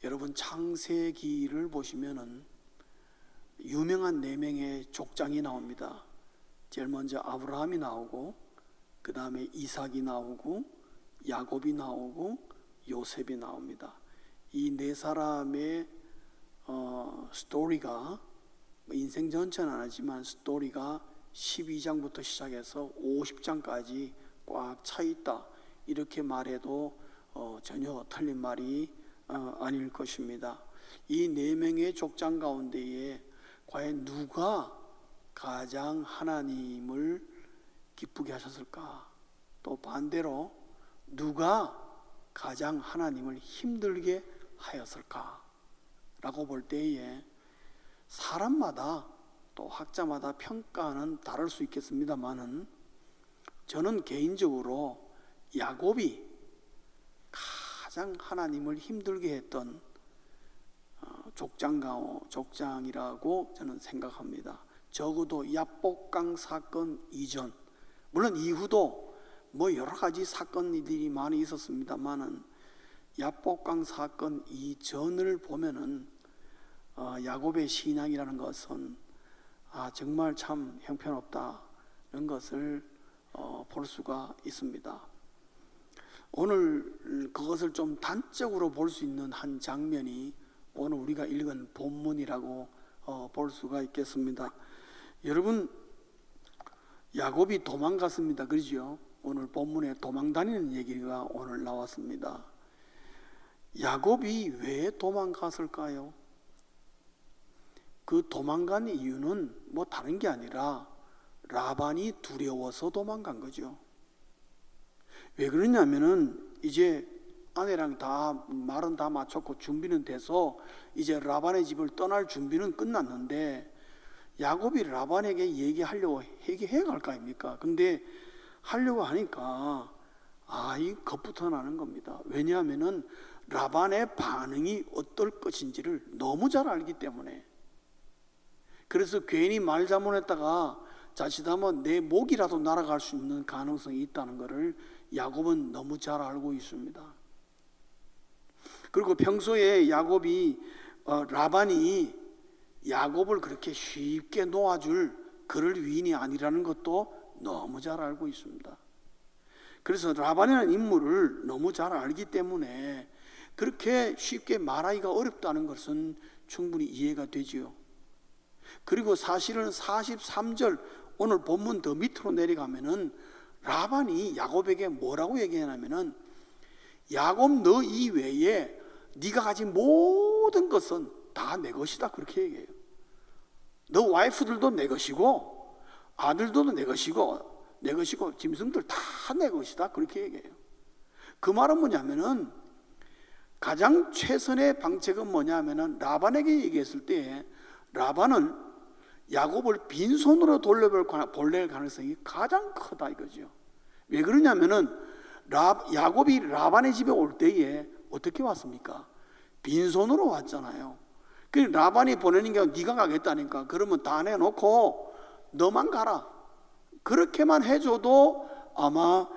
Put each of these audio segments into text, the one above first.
여러분 창세기를 보시면은 유명한 4명의 족장이 나옵니다. 제일 먼저 아브라함이 나오고, 그 다음에 이삭이 나오고, 야곱이 나오고, 요셉이 나옵니다. 이 4사람의 스토리가 인생 전체는 아니지만 스토리가 12장부터 시작해서 50장까지 꽉 차 있다, 이렇게 말해도 전혀 틀린 말이 아닐 것입니다. 이 4명의 족장 가운데에 과연 누가 가장 하나님을 기쁘게 하셨을까? 또 반대로 누가 가장 하나님을 힘들게 하였을까? 라고 볼 때에 사람마다 또 학자마다 평가는 다를 수 있겠습니다만은, 저는 개인적으로 야곱이 가장 하나님을 힘들게 했던 족장이라고 저는 생각합니다. 적어도 야복강 사건 이전, 물론 이후도 여러 가지 사건들이 많이 있었습니다만은 야복강 사건 이전을 보면은 야곱의 신앙이라는 것은 정말 참 형편없다는 것을 볼 수가 있습니다. 오늘 그것을 좀 단적으로 볼 수 있는 한 장면이 오늘 우리가 읽은 본문이라고 볼 수가 있겠습니다. 여러분, 야곱이 도망갔습니다. 그렇죠? 오늘 본문에 도망다니는 얘기가 오늘 나왔습니다. 야곱이 왜 도망갔을까요? 그 도망간 이유는 다른 게 아니라 라반이 두려워서 도망간 거죠. 왜 그러냐면은 이제 아내랑 다 말은 다 마쳤고 준비는 돼서 이제 라반의 집을 떠날 준비는 끝났는데, 야곱이 라반에게 얘기하려고 얘기해 갈 거 아닙니까? 근데 하려고 하니까 이 겁부터 나는 겁니다. 왜냐하면은 라반의 반응이 어떨 것인지를 너무 잘 알기 때문에. 그래서 괜히 말 잘못했다가 자칫하면 내 목이라도 날아갈 수 있는 가능성이 있다는 것을 야곱은 너무 잘 알고 있습니다. 그리고 평소에 야곱이 라반이 야곱을 그렇게 쉽게 놓아줄 그럴 위인이 아니라는 것도 너무 잘 알고 있습니다. 그래서 라반이라는 인물을 너무 잘 알기 때문에 그렇게 쉽게 말하기가 어렵다는 것은 충분히 이해가 되지요. 그리고 사실은 43절 오늘 본문 더 밑으로 내려가면은 라반이 야곱에게 뭐라고 얘기하냐면은, 야곱 너 이외에 네가 가진 모든 것은 다 내 것이다, 그렇게 얘기해요. 너 와이프들도 내 것이고 아들도 내 것이고 짐승들 다 내 것이다, 그렇게 얘기해요. 그 말은 뭐냐면은 가장 최선의 방책은 뭐냐면은 라반에게 얘기했을 때 라반은 야곱을 빈손으로 돌려볼 가능성이 가장 크다 이거죠. 왜 그러냐면은 야곱이 라반의 집에 올 때에 어떻게 왔습니까? 빈손으로 왔잖아요. 그 라반이 보내는 게 네가 가겠다니까, 그러면 다 내놓고 너만 가라, 그렇게만 해줘도 아마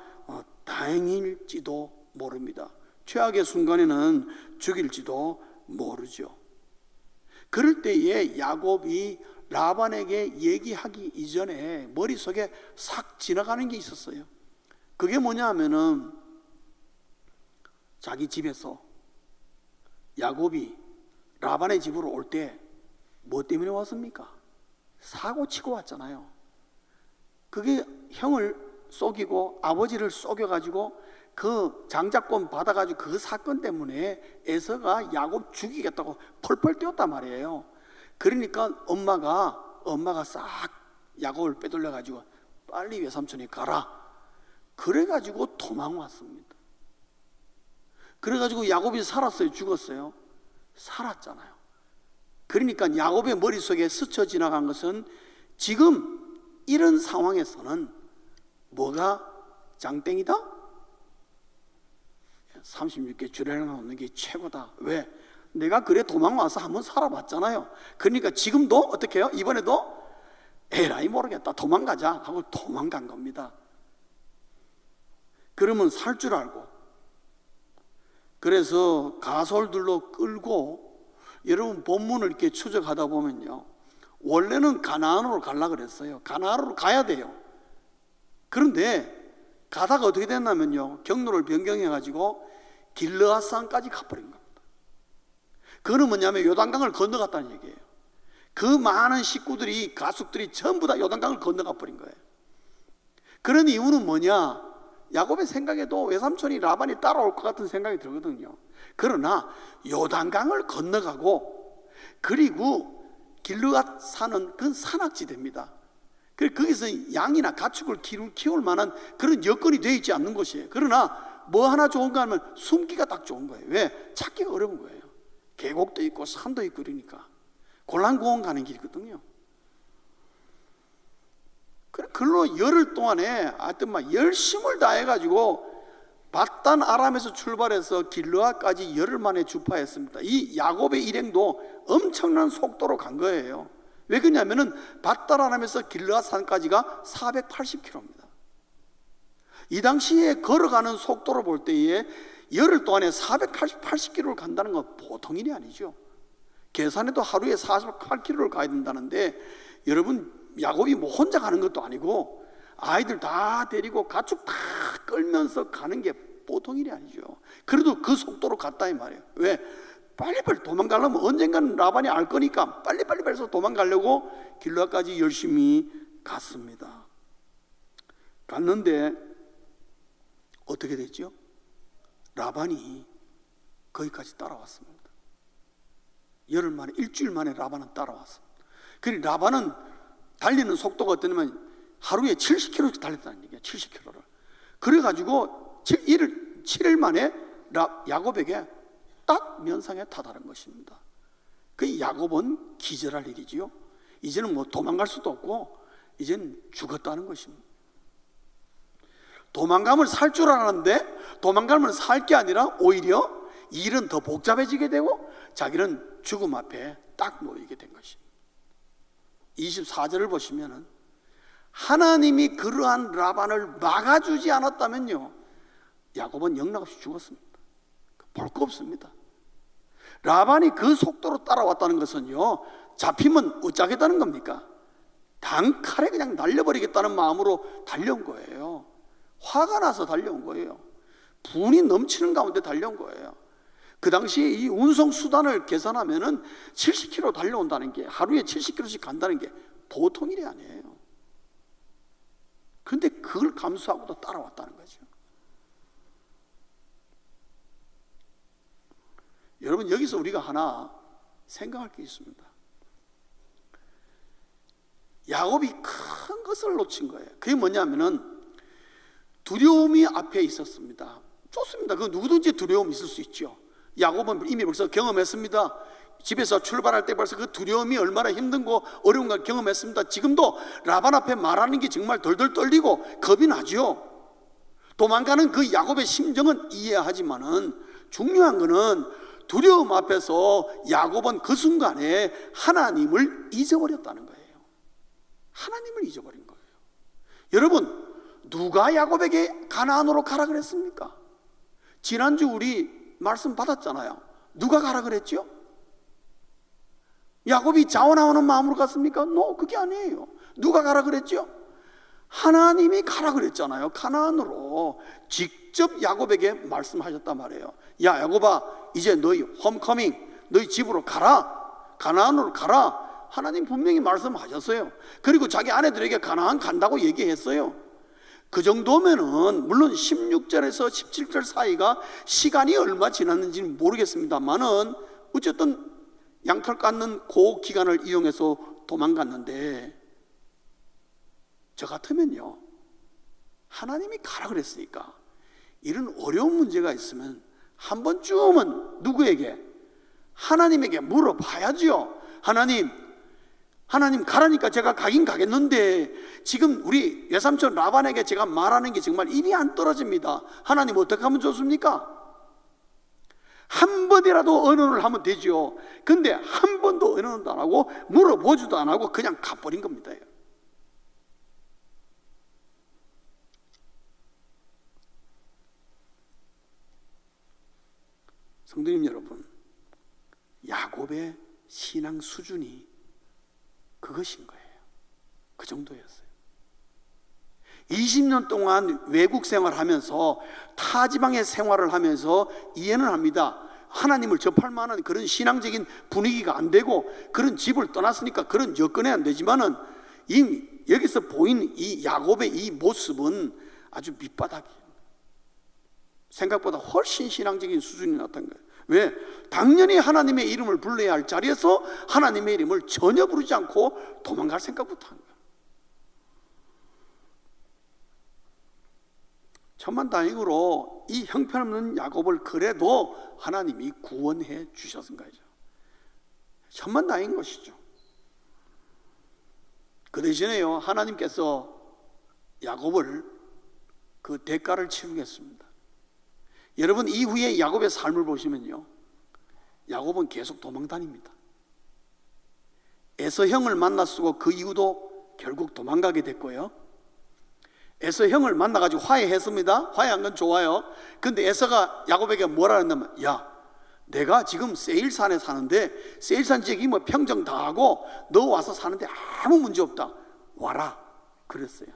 다행일지도 모릅니다. 최악의 순간에는 죽일지도 모르죠. 그럴 때에 야곱이 라반에게 얘기하기 이전에 머릿속에 싹 지나가는 게 있었어요. 그게 뭐냐 하면은 자기 집에서 야곱이 라반의 집으로 올 때 뭐 때문에 왔습니까? 사고 치고 왔잖아요. 그게 형을 속이고 아버지를 속여가지고 그 장자권 받아가지고 그 사건 때문에 에서가 야곱 죽이겠다고 펄펄 뛰었단 말이에요. 그러니까 엄마가 싹 야곱을 빼돌려가지고 빨리 외삼촌이 가라, 그래가지고 도망왔습니다. 그래가지고 야곱이 살았어요, 죽었어요? 살았잖아요. 그러니까 야곱의 머릿속에 스쳐 지나간 것은 지금 이런 상황에서는 뭐가 장땡이다? 36개 주례를 놓는 게 최고다. 왜? 내가 그래 도망와서 한번 살아봤잖아요. 그러니까 지금도 어떻게 해요? 이번에도 에라이 모르겠다, 도망가자 하고 도망간 겁니다. 그러면 살 줄 알고 그래서 가솔들로 끌고, 여러분 본문을 이렇게 추적하다 보면요, 원래는 가나안으로 가려고 그랬어요. 가나안으로 가야 돼요. 그런데 가다가 어떻게 됐냐면요, 경로를 변경해가지고 길르앗산까지 가버린 겁니다. 그거는 뭐냐면 요단강을 건너갔다는 얘기예요. 그 많은 식구들이, 가축들이 전부 다 요단강을 건너가 버린 거예요. 그런 이유는 뭐냐? 야곱의 생각에도 외삼촌이 라반이 따라올 것 같은 생각이 들거든요. 그러나 요단강을 건너가고, 그리고 길르앗산은 그 산악지대입니다. 거기서 양이나 가축을 키울 만한 그런 여건이 되어 있지 않는 곳이에요. 그러나 뭐 하나 좋은가 하면 숨기가 딱 좋은 거예요. 왜? 찾기가 어려운 거예요. 계곡도 있고 산도 있고 그러니까. 골란공원 가는 길이거든요. 그걸로 열흘 동안에 하여튼 막 열심을 다해가지고 바단 아람에서 출발해서 길르앗까지 열흘 만에 주파했습니다. 이 야곱의 일행도 엄청난 속도로 간 거예요. 왜 그러냐면은 바단 아람에서 길르앗산까지가 480km입니다. 이 당시에 걸어가는 속도로 볼 때에 열흘 동안에 480km를 간다는 건 보통 일이 아니죠. 계산해도 하루에 48km를 가야 된다는데, 여러분 야곱이 뭐 혼자 가는 것도 아니고 아이들 다 데리고 가축 다 끌면서 가는 게 보통 일이 아니죠. 그래도 그 속도로 갔다 이 말이에요. 왜? 빨리빨리 도망가려면 언젠가는 라반이 알 거니까 빨리빨리 해서 도망가려고 길르앗까지 열심히 갔습니다. 갔는데 어떻게 됐죠? 라반이 거기까지 따라왔습니다. 열흘 만에, 일주일 만에 라반은 따라왔습니다. 그리고 라반은 달리는 속도가 어떠냐면 하루에 70km씩 달렸다는 얘기예요. 70km를. 그래가지고 7일 만에 야곱에게 딱 면상에 다다른 것입니다. 그 야곱은 기절할 일이지요. 이제는 뭐 도망갈 수도 없고 이제는 죽었다는 것입니다. 도망가면 살 줄 알았는데 도망가면 살 게 아니라 오히려 일은 더 복잡해지게 되고 자기는 죽음 앞에 딱 놓이게 된 것입니다. 24절을 보시면은 하나님이 그러한 라반을 막아주지 않았다면요, 야곱은 영락없이 죽었습니다. 볼 거 없습니다. 라반이 그 속도로 따라왔다는 것은요, 잡히면 어쩌겠다는 겁니까? 단칼에 그냥 날려버리겠다는 마음으로 달려온 거예요. 화가 나서 달려온 거예요. 분이 넘치는 가운데 달려온 거예요. 그 당시에 이 운송 수단을 계산하면은 70km 달려온다는 게, 하루에 70km씩 간다는 게 보통 일이 아니에요. 그런데 그걸 감수하고도 따라왔다는 거죠. 여러분, 여기서 우리가 하나 생각할 게 있습니다. 야곱이 큰 것을 놓친 거예요. 그게 뭐냐면은 두려움이 앞에 있었습니다. 좋습니다. 그 누구든지 두려움이 있을 수 있죠. 야곱은 이미 벌써 경험했습니다. 집에서 출발할 때 벌써 그 두려움이 얼마나 힘든 거 어려운 걸 경험했습니다. 지금도 라반 앞에 말하는 게 정말 덜덜 떨리고 겁이 나죠. 도망가는 그 야곱의 심정은 이해하지만은 중요한 거는 두려움 앞에서 야곱은 그 순간에 하나님을 잊어버렸다는 거예요. 하나님을 잊어버린 거예요. 여러분, 누가 야곱에게 가나안으로 가라 그랬습니까? 지난주 우리 말씀 받았잖아요. 누가 가라 그랬죠? 야곱이 자원하는 마음으로 갔습니까? 그게 아니에요. 누가 가라 그랬죠? 하나님이 가라 그랬잖아요. 가나안으로 직접 야곱에게 말씀하셨단 말이에요. 야, 야곱아, 이제 너희 홈커밍, 너희 집으로 가라. 가나안으로 가라. 하나님 분명히 말씀하셨어요. 그리고 자기 아내들에게 가나안 간다고 얘기했어요. 그 정도면은 물론 16절에서 17절 사이가 시간이 얼마 지났는지는 모르겠습니다만은 어쨌든 양털 깎는 그 기간을 이용해서 도망갔는데, 저 같으면요, 하나님이 가라 그랬으니까 이런 어려운 문제가 있으면 한 번쯤은 누구에게? 하나님에게 물어봐야죠. 하나님 가라니까 제가 가긴 가겠는데 지금 우리 외삼촌 라반에게 제가 말하는 게 정말 입이 안 떨어집니다. 하나님 어떻게 하면 좋습니까? 한 번이라도 언언을 하면 되죠. 근데 한 번도 언언도 안 하고 물어보지도 안 하고 그냥 가버린 겁니다. 성도님 여러분, 야곱의 신앙 수준이 그것인 거예요. 그 정도였어요. 20년 동안 외국 생활하면서 타지방에 생활을 하면서 이해는 합니다. 하나님을 접할 만한 그런 신앙적인 분위기가 안 되고 그런 집을 떠났으니까 그런 여건이 안 되지만은 이미 여기서 보인 이 야곱의 이 모습은 아주 밑바닥이에요. 생각보다 훨씬 신앙적인 수준이 나타난 거예요. 왜? 당연히 하나님의 이름을 불러야 할 자리에서 하나님의 이름을 전혀 부르지 않고 도망갈 생각부터 한 거예요. 천만다행으로 이 형편없는 야곱을 그래도 하나님이 구원해 주셨은 거죠. 천만다행인 것이죠. 그 대신에요, 하나님께서 야곱을 그 대가를 치르겠습니다. 여러분, 이후에 야곱의 삶을 보시면요, 야곱은 계속 도망다닙니다. 에서 형을 만났고 그 이후도 결국 도망가게 됐고요, 에서 형을 만나가지고 화해했습니다. 화해한 건 좋아요. 근데 에서가 야곱에게 뭐라 했냐면, 야, 내가 지금 세일산에 사는데 세일산 지역이 뭐 평정 다 하고 너 와서 사는데 아무 문제 없다, 와라 그랬어요.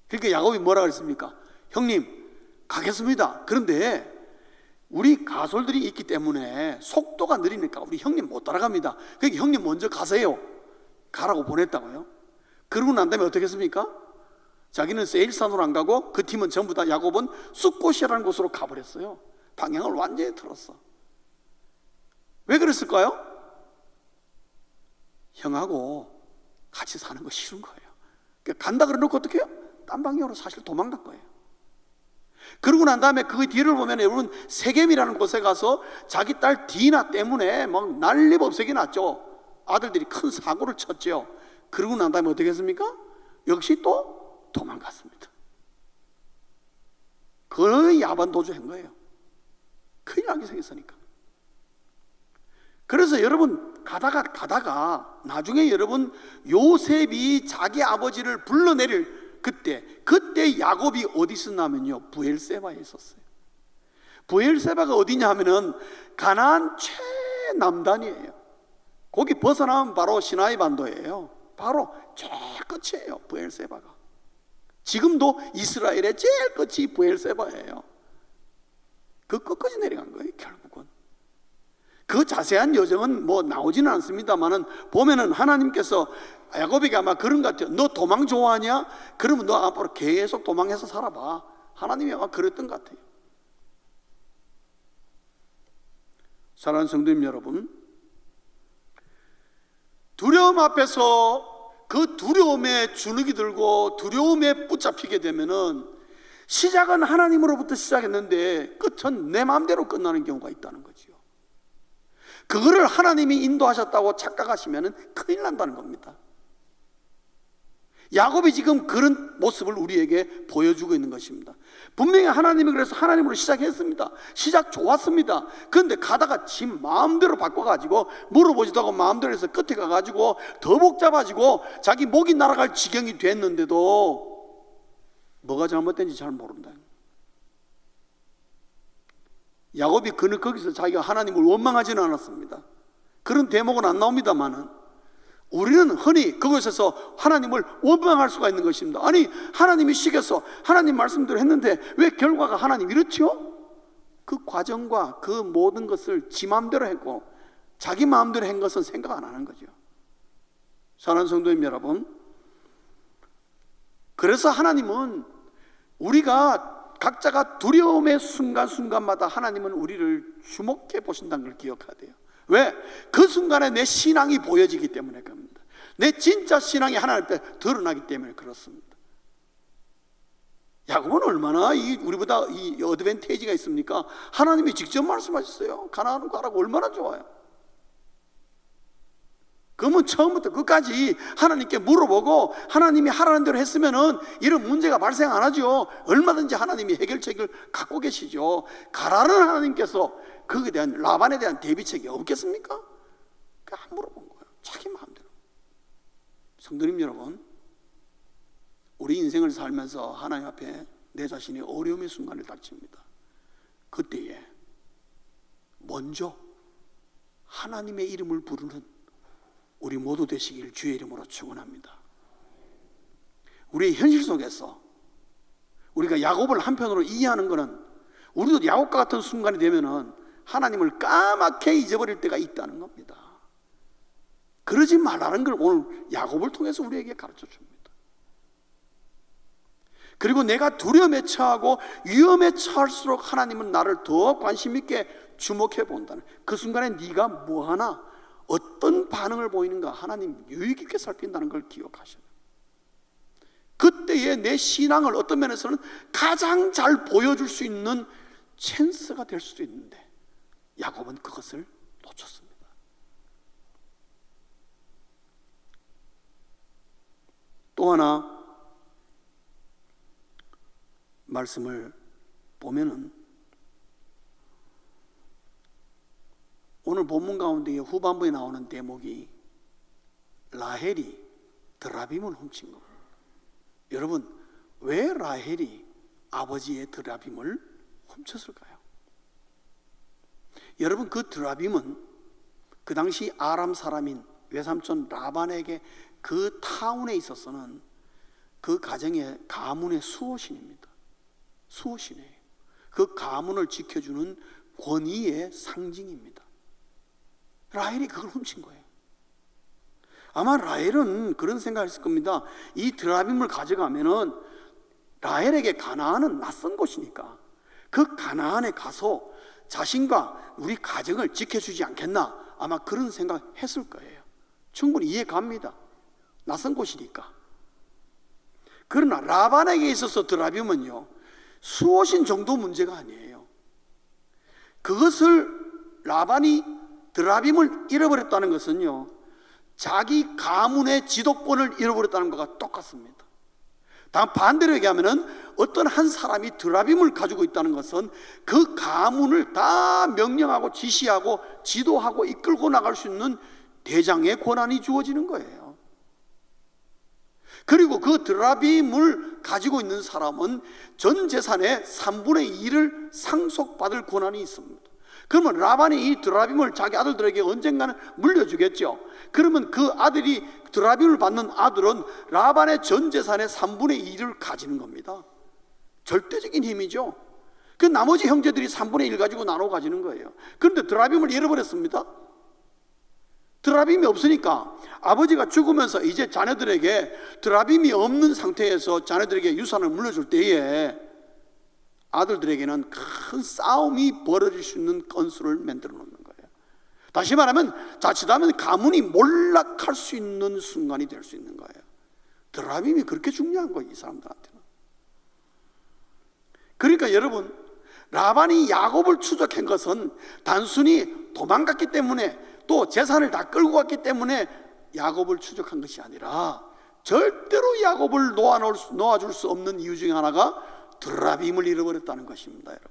그러니까 야곱이 뭐라 그랬습니까? 형님 가겠습니다. 그런데 우리 가솔들이 있기 때문에 속도가 느리니까 우리 형님 못 따라갑니다. 그러니까 형님 먼저 가세요. 가라고 보냈다고요. 그러고 난 다음에 어떻게 했습니까? 자기는 세일산으로 안 가고 그 팀은 전부 다 야곱은 숫곳이라는 곳으로 가버렸어요. 방향을 완전히 틀었어. 왜 그랬을까요? 형하고 같이 사는 거 싫은 거예요. 그러니까 간다 그래놓고 어떻게 해요? 딴 방향으로 사실 도망간 거예요. 그러고 난 다음에 그 뒤를 보면 여러분, 세겜이라는 곳에 가서 자기 딸 디나 때문에 막 난리법석이 났죠. 아들들이 큰 사고를 쳤죠. 그러고 난 다음에 어떻게 했습니까? 역시 또 도망갔습니다. 거의 야반 도주한 거예요. 큰일 나게 생겼으니까. 그래서 여러분, 가다가 나중에 여러분, 요셉이 자기 아버지를 불러내릴 그때 야곱이 어디 있었냐면요, 부엘세바에 있었어요. 부엘세바가 어디냐 하면은 가나안 최남단이에요. 거기 벗어나면 바로 시나이 반도예요. 바로 제일 끝이에요, 부엘세바가. 지금도 이스라엘의 제일 끝이 부엘세바예요. 그 끝까지 내려간 거예요, 결국은. 그 자세한 여정은 뭐 나오지는 않습니다만은 보면은 하나님께서 야곱에게 아마 그런 것 같아요. 너 도망 좋아하냐? 그러면 너 앞으로 계속 도망해서 살아봐. 하나님이 아마 그랬던 것 같아요. 사랑하는 성도님 여러분, 두려움 앞에서 그 두려움에 주눅이 들고 두려움에 붙잡히게 되면은 시작은 하나님으로부터 시작했는데 끝은 내 마음대로 끝나는 경우가 있다는 거죠. 그거를 하나님이 인도하셨다고 착각하시면은 큰일 난다는 겁니다. 야곱이 지금 그런 모습을 우리에게 보여주고 있는 것입니다. 분명히 하나님이 그래서 하나님으로 시작했습니다. 시작 좋았습니다. 그런데 가다가 지 마음대로 바꿔가지고 물어보지도 않고 마음대로 해서 끝에 가가지고 더 복잡해지고 자기 목이 날아갈 지경이 됐는데도 뭐가 잘못된지 잘 모른다. 야곱이 거기서 자기가 하나님을 원망하지는 않았습니다. 그런 대목은 안 나옵니다만은 우리는 흔히 그곳에서 하나님을 원망할 수가 있는 것입니다. 아니, 하나님이 시켜서 하나님 말씀대로 했는데 왜 결과가 하나님 이렇지요? 그 과정과 그 모든 것을 지 마음대로 했고 자기 마음대로 한 것은 생각 안 하는 거죠. 사랑하는 성도님 여러분, 그래서 하나님은 우리가 각자가 두려움의 순간순간마다 하나님은 우리를 주목해 보신다는 걸 기억해야 돼요. 왜? 그 순간에 내 신앙이 보여지기 때문에 그럽니다. 내 진짜 신앙이 하나님 앞에 드러나기 때문에 그렇습니다. 야곱은 얼마나 우리보다 이 어드밴테이지가 있습니까? 하나님이 직접 말씀하셨어요. 가나안으로 가라고. 얼마나 좋아요. 그러면 처음부터 끝까지 하나님께 물어보고 하나님이 하라는 대로 했으면은 이런 문제가 발생 안 하죠. 얼마든지 하나님이 해결책을 갖고 계시죠. 가라는 하나님께서 거기에 대한 라반에 대한 대비책이 없겠습니까? 그냥 물어본 거예요. 자기 마음대로. 성도님 여러분, 우리 인생을 살면서 하나님 앞에 내 자신이 어려움의 순간을 닥칩니다. 그때에 먼저 하나님의 이름을 부르는 우리 모두 되시길 주의 이름으로 축원합니다. 우리의 현실 속에서 우리가 야곱을 한편으로 이해하는 것은 우리도 야곱과 같은 순간이 되면은 하나님을 까맣게 잊어버릴 때가 있다는 겁니다. 그러지 말라는 걸 오늘 야곱을 통해서 우리에게 가르쳐 줍니다. 그리고 내가 두려움에 처하고 위험에 처할수록 하나님은 나를 더 관심 있게 주목해 본다는, 그 순간에 네가 뭐하나 어떤 반응을 보이는가 하나님 유의 깊게 살핀다는 걸 기억하셔요. 그때의 내 신앙을 어떤 면에서는 가장 잘 보여줄 수 있는 찬스가 될 수도 있는데 야곱은 그것을 놓쳤습니다. 또 하나 말씀을 보면은 오늘 본문 가운데 후반부에 나오는 대목이 라헬이 드라빔을 훔친 겁니다. 여러분, 왜 라헬이 아버지의 드라빔을 훔쳤을까요? 여러분, 그 드라빔은 그 당시 아람 사람인 외삼촌 라반에게 그 타운에 있어서는 그 가정의 가문의 수호신입니다. 수호신이에요. 그 가문을 지켜주는 권위의 상징입니다. 라헬이 그걸 훔친 거예요. 아마 라헬은 그런 생각을 했을 겁니다. 이 드라빔을 가져가면은 라헬에게 가나안은 낯선 곳이니까 그 가나안에 가서 자신과 우리 가정을 지켜주지 않겠나, 아마 그런 생각했을 거예요. 충분히 이해 갑니다. 낯선 곳이니까. 그러나 라반에게 있어서 드라빔은요, 수호신 정도 문제가 아니에요. 그것을 라반이 드라빔을 잃어버렸다는 것은요, 자기 가문의 지도권을 잃어버렸다는 것과 똑같습니다. 다만 반대로 얘기하면 어떤 한 사람이 드라빔을 가지고 있다는 것은 그 가문을 다 명령하고 지시하고 지도하고 이끌고 나갈 수 있는 대장의 권한이 주어지는 거예요. 그리고 그 드라빔을 가지고 있는 사람은 전 재산의 3분의 2를 상속받을 권한이 있습니다. 그러면 라반이 이 드라빔을 자기 아들들에게 언젠가는 물려주겠죠. 그러면 그 아들이 드라빔을 받는 아들은 라반의 전 재산의 3분의 2를 가지는 겁니다. 절대적인 힘이죠. 그 나머지 형제들이 3분의 1 가지고 나눠 가지는 거예요. 그런데 드라빔을 잃어버렸습니다. 드라빔이 없으니까 아버지가 죽으면서 이제 자녀들에게 드라빔이 없는 상태에서 자녀들에게 유산을 물려줄 때에 아들들에게는 큰 싸움이 벌어질 수 있는 건수를 만들어 놓는 거예요. 다시 말하면 자칫하면 가문이 몰락할 수 있는 순간이 될 수 있는 거예요. 드라빔이 그렇게 중요한 거예요, 이 사람들한테는. 그러니까 여러분, 라반이 야곱을 추적한 것은 단순히 도망갔기 때문에 또 재산을 다 끌고 갔기 때문에 야곱을 추적한 것이 아니라 절대로 야곱을 놓아줄 수 없는 이유 중에 하나가 드라빔을 잃어버렸다는 것입니다. 여러분,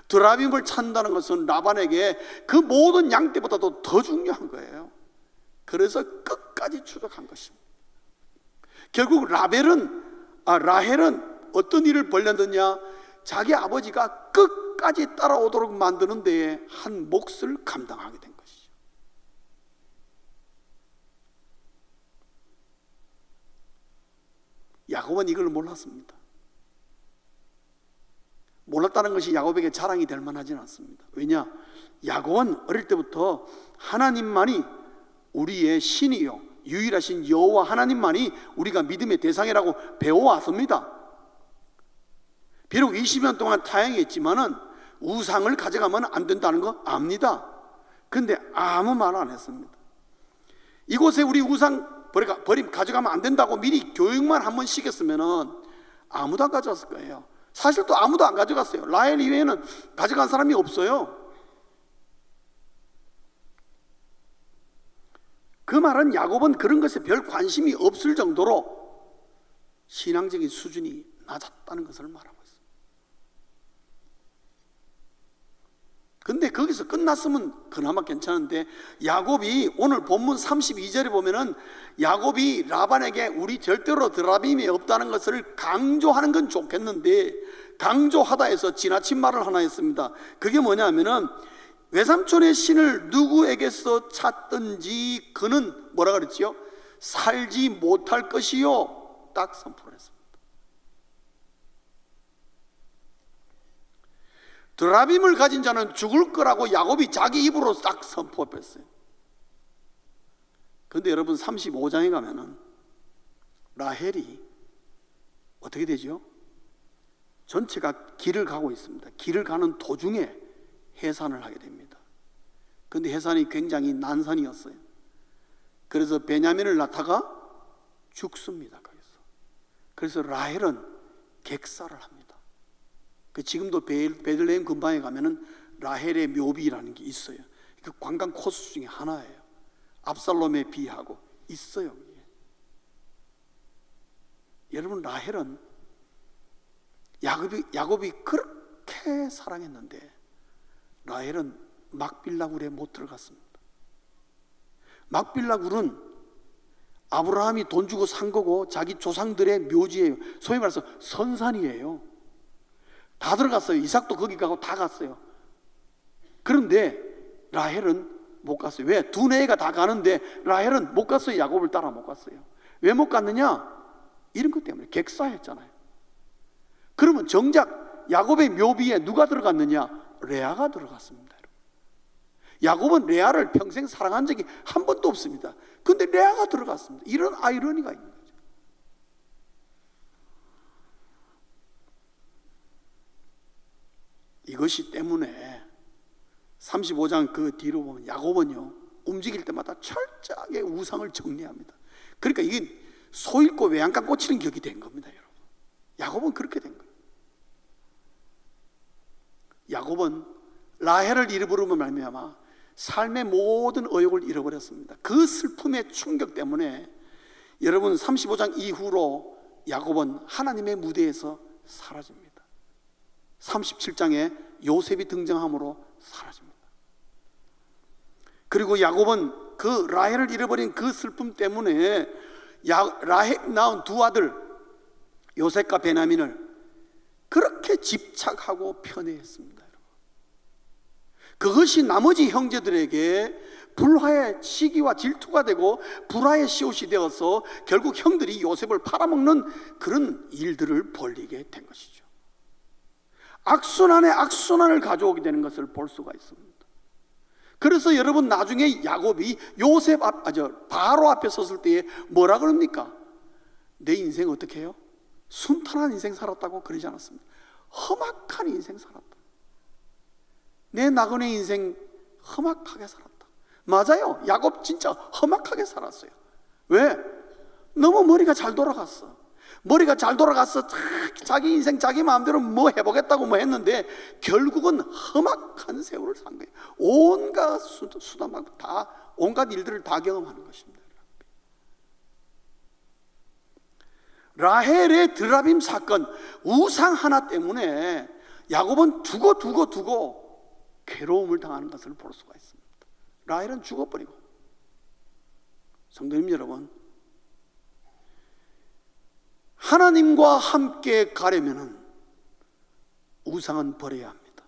드라빔을 찾는다는 것은 라반에게 그 모든 양떼보다도 더 중요한 거예요. 그래서 끝까지 추적한 것입니다. 결국 라헬은 어떤 일을 벌였느냐, 자기 아버지가 끝까지 따라오도록 만드는 데에 한 몫을 감당하게 된 것이죠. 야곱은 이걸 몰랐습니다. 몰랐다는 것이 야곱에게 자랑이 될 만하지는 않습니다. 왜냐? 야곱은 어릴 때부터 하나님만이 우리의 신이요 유일하신 여호와 하나님만이 우리가 믿음의 대상이라고 배워왔습니다. 비록 20년 동안 타향했지만은 우상을 가져가면 안 된다는 거 압니다. 그런데 아무 말 안 했습니다. 이곳에 우리 우상 가져가면 안 된다고 미리 교육만 한번 시켰으면은 아무도 안 가져왔을 거예요. 사실 또 아무도 안 가져갔어요. 라헬 이외에는 가져간 사람이 없어요. 그 말은 야곱은 그런 것에 별 관심이 없을 정도로 신앙적인 수준이 낮았다는 것을 말하고 있습니다. 근데 거기서 끝났으면 그나마 괜찮은데, 야곱이 오늘 본문 32절에 보면은 야곱이 라반에게 우리 절대로 드라빔이 없다는 것을 강조하는 건 좋겠는데, 강조하다 해서 지나친 말을 하나 했습니다. 그게 뭐냐면은 외삼촌의 신을 누구에게서 찾든지 그는 뭐라 그랬지요? 살지 못할 것이요. 딱 선포를 했습니다. 드라빔을 가진 자는 죽을 거라고 야곱이 자기 입으로 딱 선포했어요. 그런데 여러분 35장에 가면은 라헬이 어떻게 되죠? 전체가 길을 가고 있습니다. 길을 가는 도중에 해산을 하게 됩니다. 그런데 해산이 굉장히 난산이었어요. 그래서 베냐민을 낳다가 죽습니다. 거기서. 그래서 라헬은 객사를 합니다. 지금도 베들레헴 근방에 가면은 라헬의 묘비라는 게 있어요. 그 관광 코스 중에 하나예요. 압살롬에 비하고 있어요. 여러분, 라헬은 야곱이 그렇게 사랑했는데 라헬은 막빌라 굴에 못 들어갔습니다. 막빌라 굴은 아브라함이 돈 주고 산 거고 자기 조상들의 묘지예요. 소위 말해서 선산이에요. 다 들어갔어요. 이삭도 거기 가고 다 갔어요. 그런데 라헬은 못 갔어요. 왜? 두 애가 다 가는데 라헬은 못 갔어요. 야곱을 따라 못 갔어요. 왜 못 갔느냐? 이런 것 때문에 객사했잖아요. 그러면 정작 야곱의 묘비에 누가 들어갔느냐? 레아가 들어갔습니다. 야곱은 레아를 평생 사랑한 적이 한 번도 없습니다. 그런데 레아가 들어갔습니다. 이런 아이러니가 있는 거죠. 이것이 때문에 35장 그 뒤로 보면 야곱은요, 움직일 때마다 철저하게 우상을 정리합니다. 그러니까 이게 소 잃고 외양간 꽂히는 격이 된 겁니다, 여러분. 야곱은 그렇게 된 거예요. 야곱은 라헬을 잃어버리면 말미암아 삶의 모든 의욕을 잃어버렸습니다. 그 슬픔의 충격 때문에 여러분 35장 이후로 야곱은 하나님의 무대에서 사라집니다. 37장에 요셉이 등장함으로 사라집니다. 그리고 야곱은 그 라헬을 잃어버린 그 슬픔 때문에 라헬 낳은 두 아들 요셉과 베냐민을 그렇게 집착하고 편애했습니다. 그것이 나머지 형제들에게 불화의 시기와 질투가 되고 불화의 시옷이 되어서 결국 형들이 요셉을 팔아먹는 그런 일들을 벌이게 된 것이죠. 악순환에 악순환을 가져오게 되는 것을 볼 수가 있습니다. 그래서 여러분 나중에 야곱이 바로 앞에 섰을 때에 뭐라 그럽니까? 내 인생 어떻게 해요? 순탄한 인생 살았다고 그러지 않았습니다. 험악한 인생 살았다. 내 나그네 인생 험악하게 살았다. 맞아요. 야곱 진짜 험악하게 살았어요. 왜? 너무 머리가 잘 돌아갔어. 머리가 잘 돌아가서 자기 인생 자기 마음대로 뭐 해보겠다고 뭐 했는데 결국은 험악한 세월을 산 거예요. 온갖 수단 다 온갖 일들을 다 경험하는 것입니다. 라헬의 드라빔 사건 우상 하나 때문에 야곱은 두고 괴로움을 당하는 것을 볼 수가 있습니다. 라헬은 죽어버리고. 성도님 여러분, 하나님과 함께 가려면 우상은 버려야 합니다.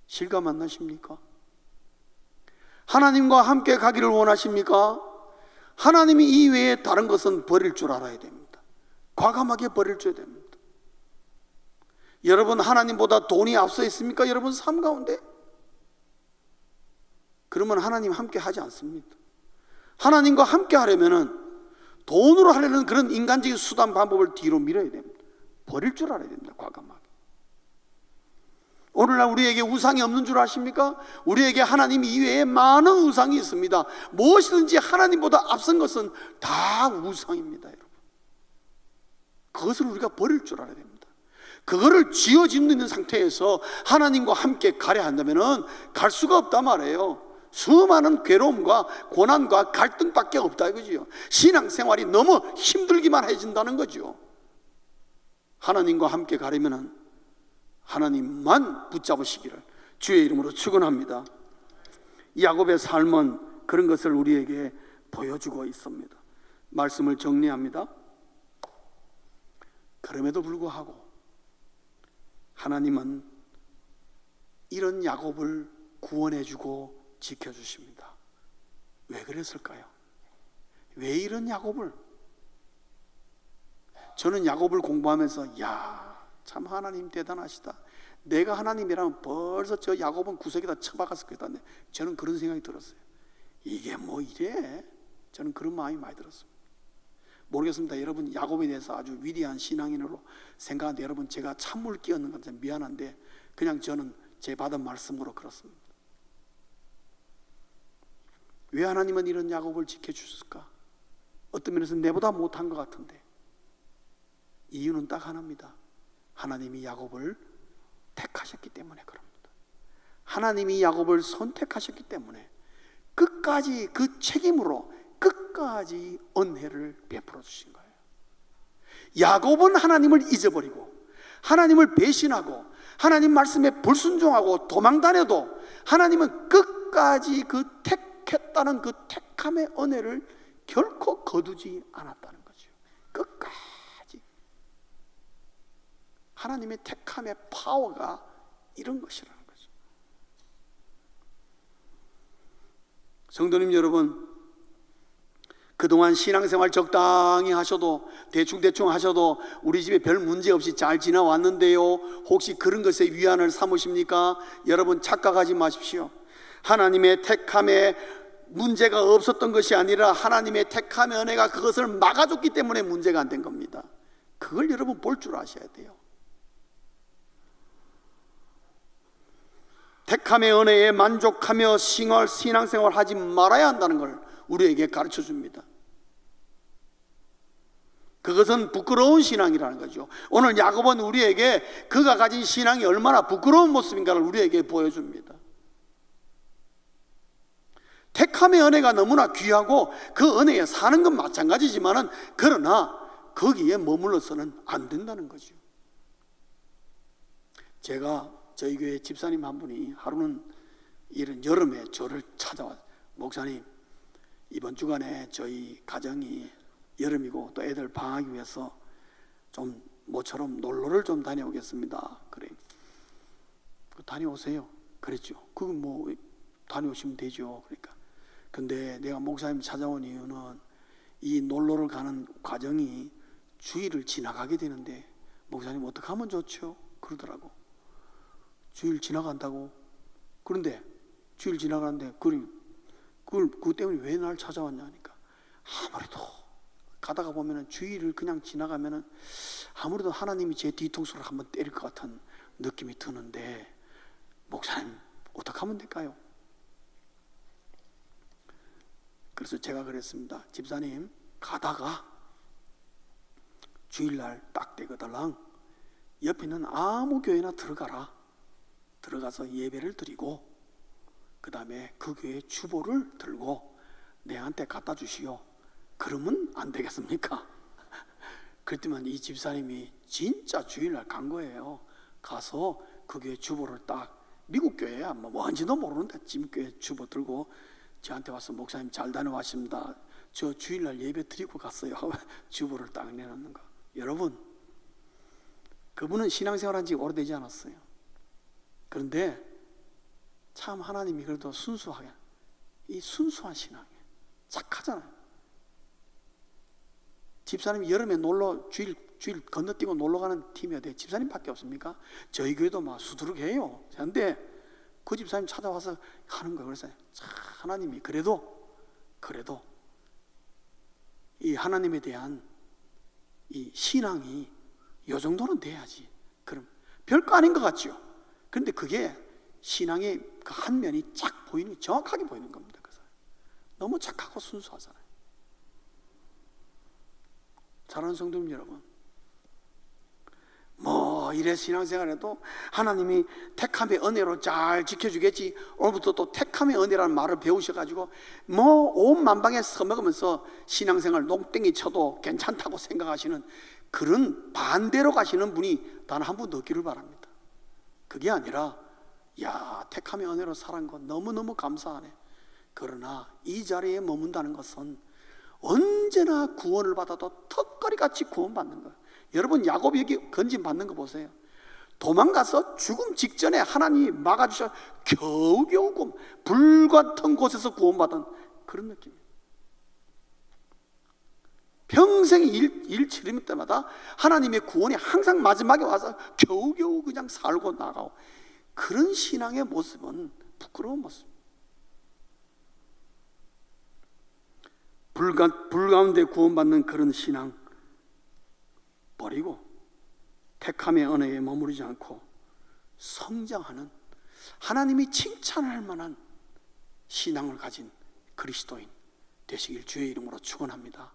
실감 안 나십니까? 하나님과 함께 가기를 원하십니까? 하나님이 이외에 다른 것은 버릴 줄 알아야 됩니다. 과감하게 버릴 줄 됩니다. 여러분, 하나님보다 돈이 앞서 있습니까? 여러분 삶 가운데? 그러면 하나님 함께 하지 않습니다. 하나님과 함께 하려면 돈으로 하려는 그런 인간적인 수단 방법을 뒤로 밀어야 됩니다. 버릴 줄 알아야 됩니다. 과감하게. 오늘날 우리에게 우상이 없는 줄 아십니까? 우리에게 하나님 이외에 많은 우상이 있습니다. 무엇이든지 하나님보다 앞선 것은 다 우상입니다, 여러분. 그것을 우리가 버릴 줄 알아야 됩니다. 그거를 쥐어짓는 있는 상태에서 하나님과 함께 가려 한다면 갈 수가 없단 말이에요. 수많은 괴로움과 고난과 갈등밖에 없다 이거지요. 신앙생활이 너무 힘들기만 해진다는 거죠. 하나님과 함께 가려면 하나님만 붙잡으시기를 주의 이름으로 축원합니다. 야곱의 삶은 그런 것을 우리에게 보여주고 있습니다. 말씀을 정리합니다. 그럼에도 불구하고 하나님은 이런 야곱을 구원해주고 지켜주십니다. 왜 그랬을까요? 왜 이런 야곱을? 저는 야곱을 공부하면서 참 하나님 대단하시다. 내가 하나님이라면 벌써 저 야곱은 구석에다 처박았을 거다. 저는 그런 생각이 들었어요. 이게 뭐 이래? 저는 그런 마음이 많이 들었습니다. 모르겠습니다. 여러분 야곱에 대해서 아주 위대한 신앙인으로 생각하는데 여러분 제가 찬물 끼얹는 것 같아서 미안한데 그냥 저는 제 받은 말씀으로 그렇습니다. 왜 하나님은 이런 야곱을 지켜주셨을까? 어떤 면에서 내보다 못한 것 같은데 이유는 딱 하나입니다. 하나님이 야곱을 택하셨기 때문에 그럽니다. 하나님이 야곱을 선택하셨기 때문에 끝까지 그 책임으로 끝까지 은혜를 베풀어 주신 거예요. 야곱은 하나님을 잊어버리고 하나님을 배신하고 하나님 말씀에 불순종하고 도망다녀도 하나님은 끝까지 그 택했다는 그 택함의 은혜를 결코 거두지 않았다는 거죠. 끝까지 하나님의 택함의 파워가 이런 것이라는 거죠. 성도님 여러분, 그동안 신앙생활 적당히 하셔도 대충 하셔도 우리 집에 별 문제 없이 잘 지나왔는데요, 혹시 그런 것에 위안을 삼으십니까? 여러분 착각하지 마십시오. 하나님의 택함에 문제가 없었던 것이 아니라 하나님의 택함의 은혜가 그것을 막아줬기 때문에 문제가 안 된 겁니다. 그걸 여러분 볼 줄 아셔야 돼요. 택함의 은혜에 만족하며 신앙생활 하지 말아야 한다는 걸 우리에게 가르쳐 줍니다. 그것은 부끄러운 신앙이라는 거죠. 오늘 야곱은 우리에게 그가 가진 신앙이 얼마나 부끄러운 모습인가를 우리에게 보여줍니다. 택함의 은혜가 너무나 귀하고 그 은혜에 사는 건 마찬가지지만은 그러나 거기에 머물러서는 안 된다는 거죠. 제가 저희 교회 집사님 한 분이 하루는 이런 여름에 저를 찾아와, 목사님 이번 주간에 저희 가정이 여름이고 또 애들 방학이 위해서 좀 모처럼 놀러를 좀 다녀오겠습니다. 그래, 다녀오세요. 그랬죠. 그건 뭐 다녀오시면 되죠. 그러니까 근데 내가 목사님 찾아온 이유는 이 놀러를 가는 과정이 주일을 지나가게 되는데 목사님 어떻게 하면 좋죠? 그러더라고. 주일 지나간다고? 그런데 주일 지나가는데 그것 때문에 왜 날 찾아왔냐 하니까 아무래도 가다가 보면은 주일을 그냥 지나가면은 아무래도 하나님이 제 뒤통수를 한번 때릴 것 같은 느낌이 드는데 목사님 어떻게 하면 될까요? 그래서 제가 그랬습니다. 집사님 가다가 주일날 딱 되거들랑 옆에 있는 아무 교회나 들어가서 예배를 드리고 그 다음에 그 교회 주보를 들고 내한테 갖다 주시오. 그러면 안 되겠습니까? 그랬더니 이 집사님이 진짜 주일날 간 거예요. 가서 그 교회 주보를 딱, 미국 교회야 뭔지도 모르는데 교회 주보 들고 저한테 와서 목사님 잘 다녀왔습니다. 저 주일날 예배 드리고 갔어요. 주보를 딱 내놓는 거. 여러분, 그분은 신앙생활 한 지 오래되지 않았어요. 그런데 참 하나님이 그래도 순수하게, 이 순수한 신앙이에요. 착하잖아요. 집사님이 여름에 주일 건너뛰고 놀러 가는 팀이어야 돼. 집사님밖에 없습니까? 저희 교회도 막 수두룩해요. 그런데 그 집사님 찾아와서 하는 거예요. 그래서 하나님이 그래도 이 하나님에 대한 이 신앙이 이 정도는 돼야지. 그럼 별거 아닌 것 같죠. 그런데 그게 신앙의 그 한 면이 쫙 보이는, 정확하게 보이는 겁니다. 그래서 너무 착하고 순수하잖아요. 사랑하는 성도님 여러분, 뭐 이래 신앙생활에도 하나님이 택함의 은혜로 잘 지켜주겠지, 오늘부터 또 택함의 은혜라는 말을 배우셔가지고 뭐 온 만방에 써먹으면서 신앙생활 농땡이 쳐도 괜찮다고 생각하시는 그런 반대로 가시는 분이 단 한 분도 없기를 바랍니다. 그게 아니라 야, 택함의 은혜로 살은 거 너무너무 감사하네. 그러나 이 자리에 머문다는 것은 언제나 구원을 받아도 턱걸이같이 구원받는 거예요. 여러분 야곱이 여기 건진 받는 거 보세요. 도망가서 죽음 직전에 하나님이 막아주셔 겨우겨우 불같은 곳에서 구원받은 그런 느낌이에요. 평생 일 치를 때마다 하나님의 구원이 항상 마지막에 와서 겨우겨우 그냥 살고 나가고, 그런 신앙의 모습은 부끄러운 모습. 불 가운데 구원받는 그런 신앙 버리고 택함의 언어에 머무르지 않고 성장하는, 하나님이 칭찬할 만한 신앙을 가진 그리스도인 되시길 주의 이름으로 축원합니다.